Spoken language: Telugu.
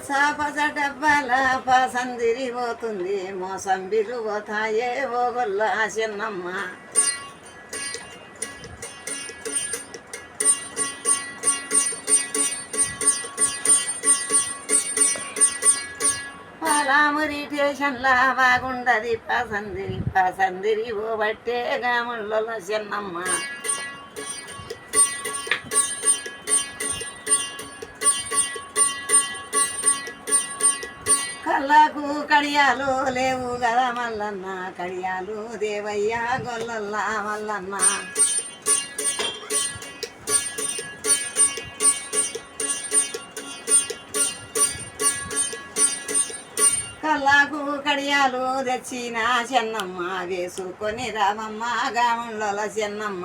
పస డబ్బాల పసందిరిపోతుంది మోసంబిలు పోతాయే ఓగొల్ల చిన్నమ్మ పాలామురి స్టేషన్లా బాగుండది పసందిరి పోబట్టే గాముల్లో చిన్నమ్మ కళ్ళకు కడియాలు లేవు కదా మల్లన్న కడియాలు దేవయ్య గొల్లల్లా మల్లన్న కళ్ళకు కడియాలు తెచ్చిన చెన్నమ్మ వేసుకొని రామమ్మ గాముళ్ళ చెన్నమ్మ